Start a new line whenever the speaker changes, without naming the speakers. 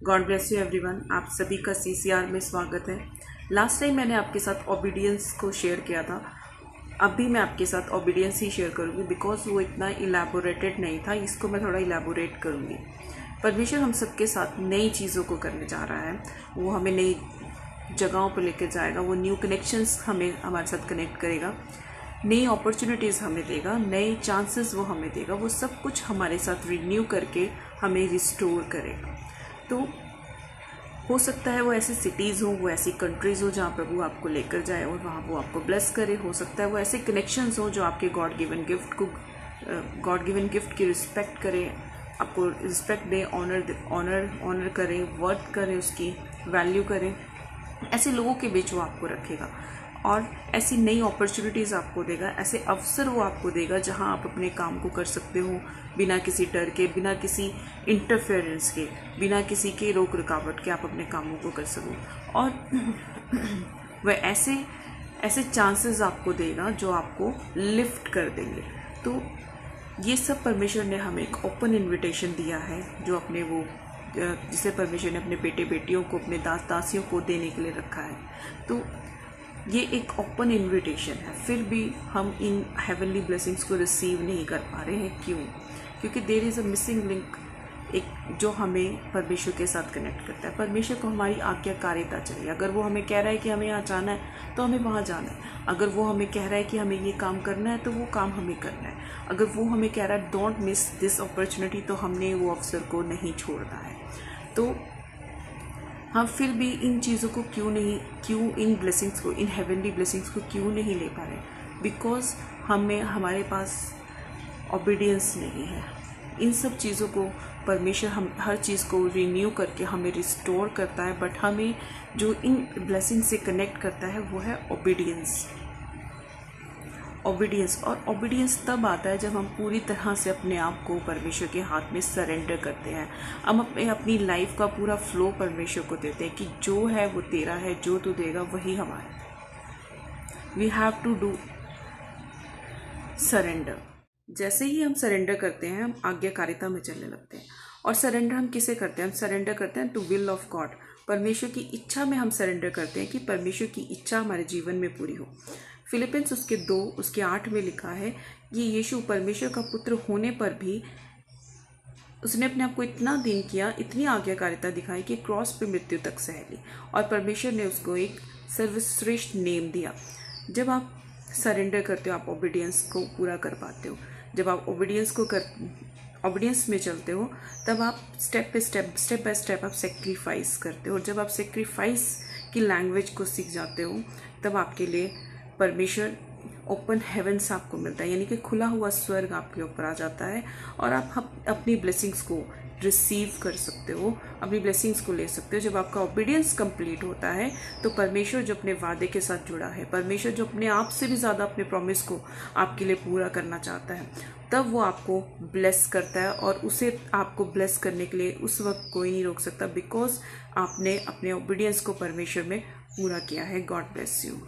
God bless you everyone. आप सभी का CCR में स्वागत है। लास्ट टाइम मैंने आपके साथ ओबीडियंस को शेयर किया था। अब भी मैं आपके साथ ओबीडियंस ही शेयर करूँगी बिकॉज वो इतना इलेबोरेटेड नहीं था। इसको मैं थोड़ा इलेबोरेट करूँगी। परमेश्वर हम सबके साथ नई चीज़ों को करने जा रहा है। वो हमें नई जगहों पर लेकर जाएगा। वो न्यू कनेक्शंस हमें हमारे साथ कनेक्ट करेगा, नई अपॉर्चुनिटीज़ हमें देगा, नए चांसेस वो हमें देगा। वो सब कुछ हमारे साथ रिन्यू करके हमें रिस्टोर करेगा। तो हो सकता है वो ऐसी सिटीज़ हो, वो ऐसी कंट्रीज़ हो जहाँ प्रभु आपको लेकर जाए और वहाँ वो आपको ब्लेस करे। हो सकता है वो ऐसे कनेक्शंस हो जो आपके गॉड गिवन गिफ्ट की रिस्पेक्ट करे, आपको रिस्पेक्ट दे, ऑनर करे, वर्थ करे, उसकी वैल्यू करे। ऐसे लोगों के बीच वो आपको रखेगा और ऐसी नई अपॉर्चुनिटीज़ आपको देगा। ऐसे अवसर वो आपको देगा जहां आप अपने काम को कर सकते हो बिना किसी डर के, बिना किसी इंटरफेरेंस के, बिना किसी के रोक रुकावट के। आप अपने कामों को कर सको और वह ऐसे चांसेस आपको देगा जो आपको लिफ्ट कर देंगे। तो ये सब परमेश्वर ने हमें एक ओपन इन्विटेशन दिया है, जो अपने वो जिसे परमेश्वर ने अपने बेटे बेटियों को, अपने दास दासियों को देने के लिए रखा है। तो ये एक ओपन इनविटेशन है, फिर भी हम इन हेवनली ब्लेसिंग्स को रिसीव नहीं कर पा रहे हैं। क्यों? क्योंकि there is a missing link, एक जो हमें परमेश्वर के साथ कनेक्ट करता है। परमेश्वर को हमारी आज्ञाकारिता चाहिए। अगर वो हमें कह रहा है कि हमें यहाँ जाना है तो हमें वहाँ जाना है। अगर वो हमें कह रहा है कि हमें ये काम करना है तो वो काम हमें करना है। अगर वो हमें कह रहा है डोंट मिस दिस अपॉर्चुनिटी, तो हमने वो अवसर को नहीं छोड़ना है। तो हम फिर भी इन चीज़ों को क्यों इन ब्लेसिंग्स को, इन हेवनली ब्लेसिंग्स को क्यों नहीं ले पा रहे? बिकॉज हमारे पास ओबीडियंस नहीं है। इन सब चीज़ों को परमेश्वर हम हर चीज़ को रिन्यू करके हमें रिस्टोर करता है, बट हमें जो इन ब्लेसिंग से कनेक्ट करता है वो है ओबीडियंस। और ओबीडियंस तब आता है जब हम पूरी तरह से अपने आप को परमेश्वर के हाथ में सरेंडर करते हैं। हम अपनी लाइफ का पूरा फ्लो परमेश्वर को देते हैं कि जो है वो तेरा है, जो तू देगा वही हमारा। We have to do surrender. जैसे ही हम सरेंडर करते हैं, हम आज्ञाकारिता में चलने लगते हैं। और सरेंडर हम किसे करते हैं? हम सरेंडर करते हैं टू विल ऑफ गॉड। परमेश्वर की इच्छा में हम सरेंडर करते हैं कि परमेश्वर की इच्छा हमारे जीवन में पूरी हो। फिलिपियंस उसके 8 में लिखा है कि यीशु परमेश्वर का पुत्र होने पर भी उसने अपने आप को इतना दीन किया, इतनी आज्ञाकारिता दिखाई कि क्रॉस पे मृत्यु तक सह ली, और परमेश्वर ने उसको एक सर्वश्रेष्ठ नेम दिया। जब आप सरेंडर करते हो, आप ओबीडियंस को पूरा कर पाते हो। जब आप ओबीडियंस में चलते हो, तब आप स्टेप बाय स्टेप आप सेक्रीफाइस करते हो। जब आप सेक्रीफाइस की लैंग्वेज को सीख जाते हो, तब आपके लिए परमेश्वर ओपन हेवन्स आपको मिलता है, यानी कि खुला हुआ स्वर्ग आपके ऊपर आ जाता है और आप अपनी ब्लेसिंग्स को रिसीव कर सकते हो, अपनी ब्लेसिंग्स को ले सकते हो। जब आपका ओबीडियंस कंप्लीट होता है तो परमेश्वर जो अपने वादे के साथ जुड़ा है, परमेश्वर जो अपने आप से भी ज़्यादा अपने प्रॉमिस को आपके लिए पूरा करना चाहता है, तब वो आपको ब्लेस करता है। और उसे आपको ब्लेस करने के लिए उस वक्त कोई नहीं रोक सकता, बिकॉज आपने अपने ओबीडियंस को परमेश्वर में पूरा किया है। God bless you.